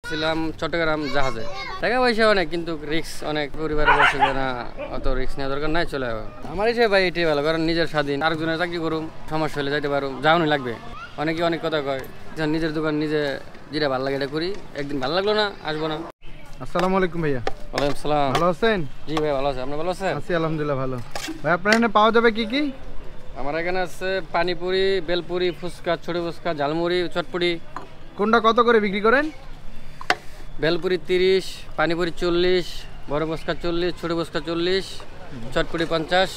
ছিলাম চট্টগ্রাম জাহাজে। টাকা পয়সা অনেক, কিন্তু রিস্ক অনেক। পরিবারে বসে যে না, অত রিস্ক নেওয়া দরকার নাই, চলে যাবো। আমার হিসেবে ভাই এটাই ভালো, কারণ নিজের স্বাধীন। আরেকজনের চাকরি করুম, সমস্যা হলে যাইতে পারুম, যাওয়ানি লাগবে। অনেকে অনেক কথা কয়, নিজের দোকান নিজে, যেটা ভালো লাগে এটা করি। একদিন ভালো লাগলো না, আসবো না। আসসালামু আলাইকুম ভাইয়া। ওয়ালাইকুম সালাম। ভালো আছেন? জি ভাই ভালো আছে, আপনি ভালো আছেন? আছি আলহামদুলিল্লাহ ভালো। ভাই আপনার এখানে পাওয়া যাবে কি কি? আমার এখানে আছে পানিপুরি, বেলপুরি, ফুচকা, ছোটো ফুচকা, ঝালমুড়ি, চটপটি। কোনটা কত করে বিক্রি করেন? বেলপুরি 30, পানিপুরি 40, বড় ফুচকা 40, ছোটো ফুচকা 40, চটপটি 50।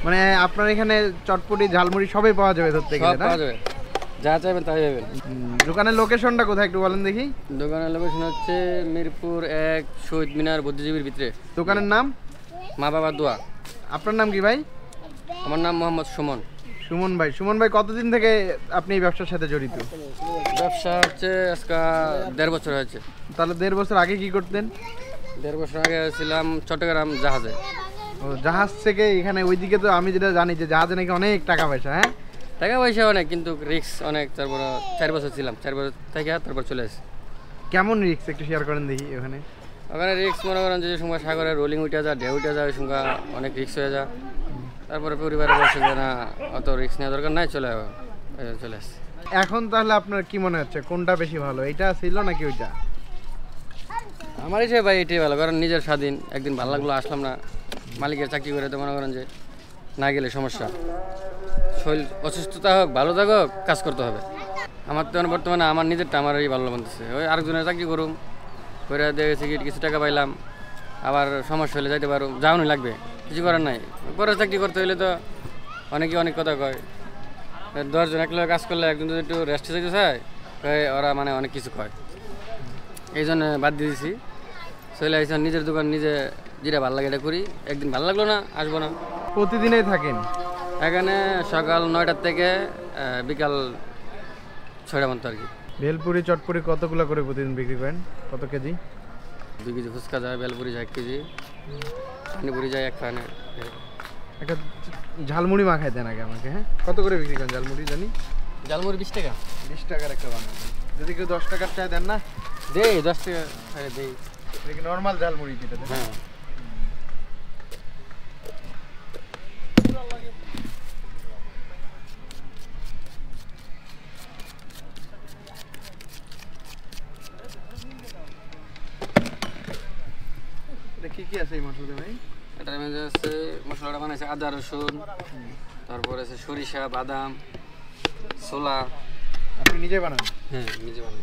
মানে আপনার এখানে চটপটি ঝালমুড়ি সবই পাওয়া যাবে ধরতে সব গেলে না? পাওয়া যাবে, যা চাইবেন তাই পাবেন। দোকানের লোকেশনটা কোথায় একটু বলেন দেখি। দোকানের লোকেশন হচ্ছে মিরপুর 1, শহীদ মিনার, বুদ্ধিজীবীর ভিতরে। দোকানের নাম? মা বাবা দোয়া। আপনার নাম কি ভাই? আমার নাম মোহাম্মদ সুমন। সুমন ভাই। সুমন ভাই কতদিন থেকে আপনি এই ব্যবসার সাথে জড়িত? ব্যবসা হচ্ছে আজকে 1.5 বছর হয়েছে। তাহলে 1.5 বছর আগে কি করতেন? 1.5 বছর আগে ছিলাম চট্টগ্রাম জাহাজে। ও, জাহাজ থেকে এখানে ওইদিকে তো আমি যেটা জানি যে জাহাজে নাকি অনেক টাকা পয়সা। হ্যাঁ, টাকা পয়সা অনেক, কিন্তু রিস্ক অনেক। তারপর 4 বছর ছিলাম, 4 বছর থেকে তারপর চলে আসি। কেমন রিস্ক একটু শেয়ার করেন দেখি। ওখানে ওখানে রিক্স মনে করেন যে সময় সাগরে রোলিং উঠে যায়, ঢেউ উঠে যায়, ওই সময় অনেক রিক্স হয়ে যায়। তারপরে পরিবারে বসে যে না, অত রিক্স নেওয়া দরকার নাই, চলে যাবো, চলে আসছি। এখন তাহলে আপনার কি মনে হচ্ছে কোনটা বেশি ভালো, এইটা ছিল নাকি ওইটা? আমার হিসেবে ভাই এটাই ভালো, কারণ নিজের স্বাধীন। একদিন ভালো লাগলো, আসলাম না। মালিকের চাকরি করে তো মনে করেন যে না গেলে সমস্যা। শরীর অসুস্থতা হোক, ভালো থাকুক, কাজ করতে হবে। আমার তো বর্তমানে আমার নিজেরটা আমারই ভালো লাগতেছে। ওই আরেকজনের চাকরি করুম, করে দেখেছি কিছু টাকা পাইলাম, আবার সমস্যা হলে যাইতে পারুম, যাওয়ানি লাগবে, কিছু করার নাই। পরে চাকরি করতে হলে তো অনেকে অনেক কথা কয়। 10 জন একলা কাজ করলে একজন যদি একটু রেস্টে যেতে চায়, ওরা মানে অনেক কিছু কয়। এই জন্য বাদ দিয়ে দিয়েছি, চলে আসছি নিজের দোকান নিজে, যেটা ভালো লাগে এটা করি। একদিন ভালো লাগলো না, আসবো না। প্রতিদিনই থাকেন এখানে সকাল 9টার থেকে বিকাল 6টা পর্যন্ত আর কি। ভেলপুরি চটপুরি কতগুলো করে প্রতিদিন বিক্রি করেন? কত কেজি? 2 কেজি ফুচকা যায়, বেলপুরি যায় 1 কেজি, পানিপুরি যায় 1 ফানে। একটা ঝালমুড়ি মাখাই দেন আগে আমাকে। হ্যাঁ, কত করে বিক্রি করেন ঝালমুড়ি জানি? ঝালমুড়ি 20 টাকা। 20 টাকার একটা বানাবেন। যদি কেউ 10 টাকার চায় দেন না? দেই 10 টাকা দেই। এটা নর্মাল ঝালমুড়ি যেটা দেন? হ্যাঁ। এটা কি কি আছে এই মশলা ভাই? এটার মধ্যে আছে মশলাটা বানাইছে আদা রসুন, তারপরে আছে সরিষা, বাদাম, ছোলা। আপনি নিজে বানান? হ্যাঁ, নিজে বানাই।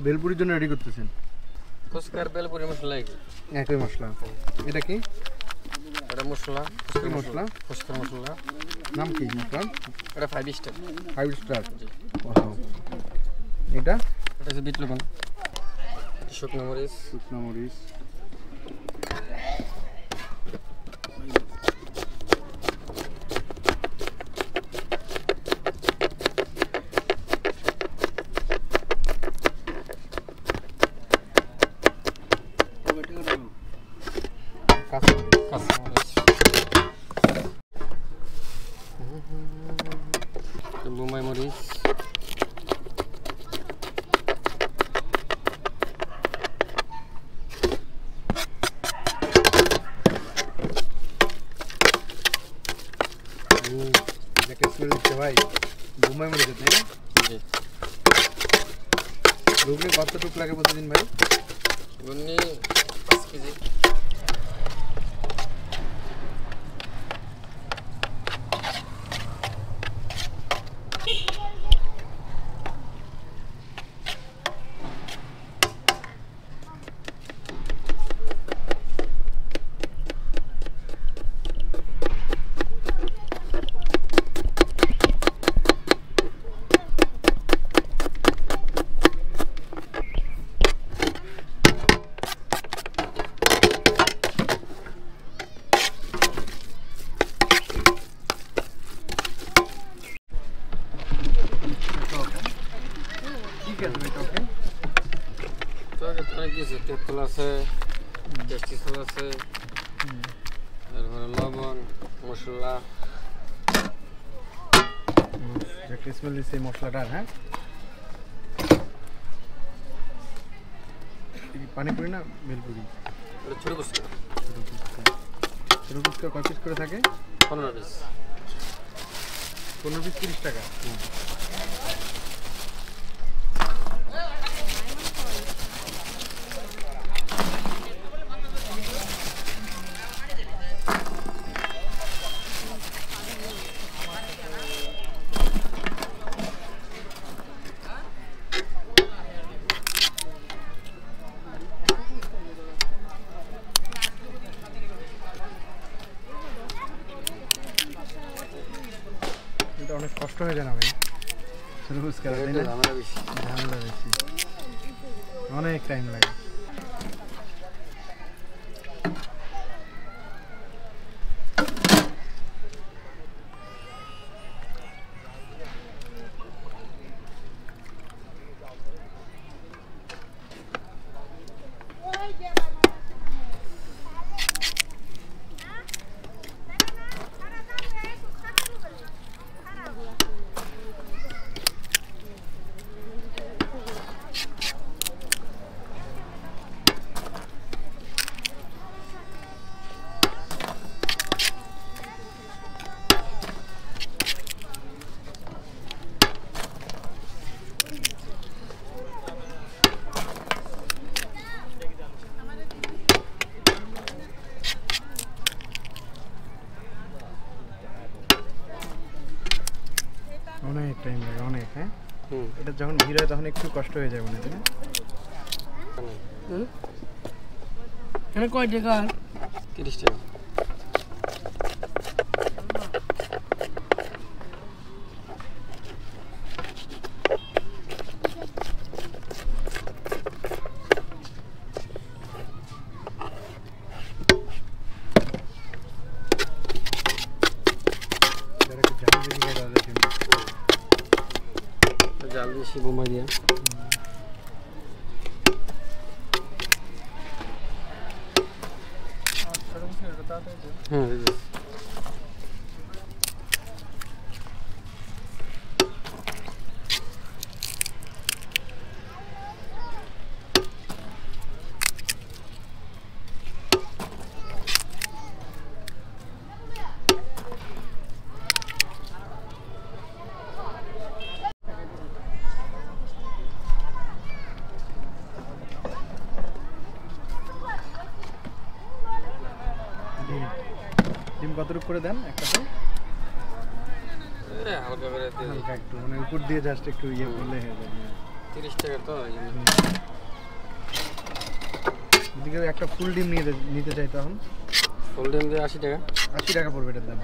ভেলপুরির জন্য রেডি করতেছেন? ফুচকার বেলপুরি মশলা একই মশলা। এটা কি? এটা মশলা, ফুচকার মশলা, ফুচকার মশলা। নাম কি মশলা? এটা 5 স্টার। 5 স্টার। ওয়াও। এটা? এটা হচ্ছে বিট লবণ, শুকনো মরিচ, শুকনো মরিচ, কাঁচামরিচ, বোম্বাই মরিচ, ভাই বোম্বাই মরিচ তাই না? রুগলে কতটুকু লাগে প্রতিদিন ভাই? 5 কেজি। তরকারি অনেক কিছু, তেঁতুল আছে, টেস্টি সস আছে, তারপরে লবণ, মশলা। একটা স্মেল দিচ্ছে এই মশলাটার। হ্যাঁ, পানিপুরি না ভেলপুরি? ছোটো ফুচকা। ছোটো ফুচকা কয় পিস করে থাকে? 15 পিস। 15 পিস 30 টাকা। এটা অনেক কষ্ট হয়ে যায় না ভাই ছোটো ফুচকা? তাই না? ঝামেলা বেশি। ঝামেলা বেশি, অনেক টাইম লাগে। অনেক টাইম লাগে, অনেক। হ্যাঁ, এটা যখন ভিড় হয় তখন একটু কষ্ট হয়ে যায় মনে হয়, তাই না? এখানে কয় টাকা? 30 টাকা। যারা একটু ঝাল বেশি খায় তাদের জন্য। জাল বেশি বোমা দিয়ে। হ্যাঁ, এই যে। ডিম ডিম কতটুকু করে দেন একটাতে? হালকা করে দিয়ে দিই। হালকা একটু, মানে উপর দিয়ে জাস্ট একটু ইয়ে করলে হয়ে যাবে। 30 টাকা তো এই জন্য। যদি কেউ একটা ফুল ডিম নিতে চাই তখন ফুল ডিম দিয়ে 80 টাকা। 80 টাকা পড়বে এটার দাম।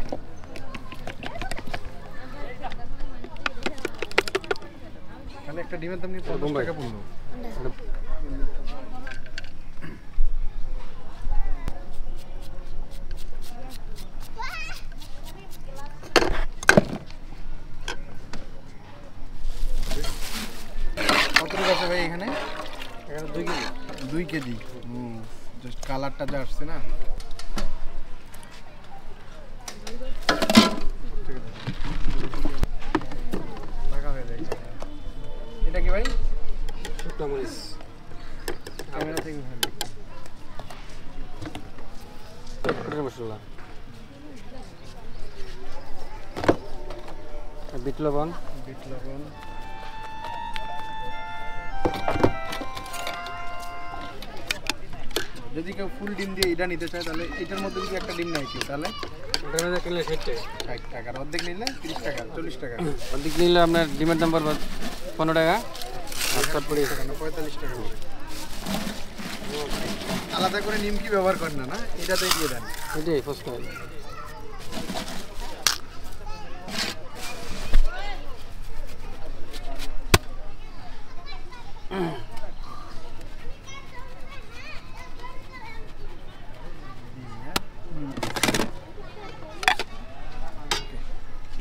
তাহলে একটা ডিমের দাম নিয়ে 50 টাকা পড়লো। কতটুকু আছে ভাই এখানে? এখানে 2 কেজি। 2 কেজি। জাস্ট কালারটা যা আসছে না। টাকা হয়ে যায়। এটা কি ভাই? শুকনো মরিচ। ক্যামেরা থেকে ভালো। পেঁয়াজ মশলা। বিট লবণ। বিট লবণ। যদি কেউ ফুল ডিম দিয়ে এটা নিতে চায় তাহলে এটার মধ্যে যদি একটা ডিম নেয় কেউ তাহলে এটার মধ্যে কিনলে 60 টাকা। 60 টাকা। আর অর্ধেক নিলে 30 টাকা, 40 টাকা। অর্ধেক নিলে আপনার ডিমের দাম পড়বে 15 টাকা। আর তারপরে 45 টাকা করে। আলাদা করে নিমকি ব্যবহার করেন না, না? এটাতেই দিয়ে দেন। এটাই ফুচকা।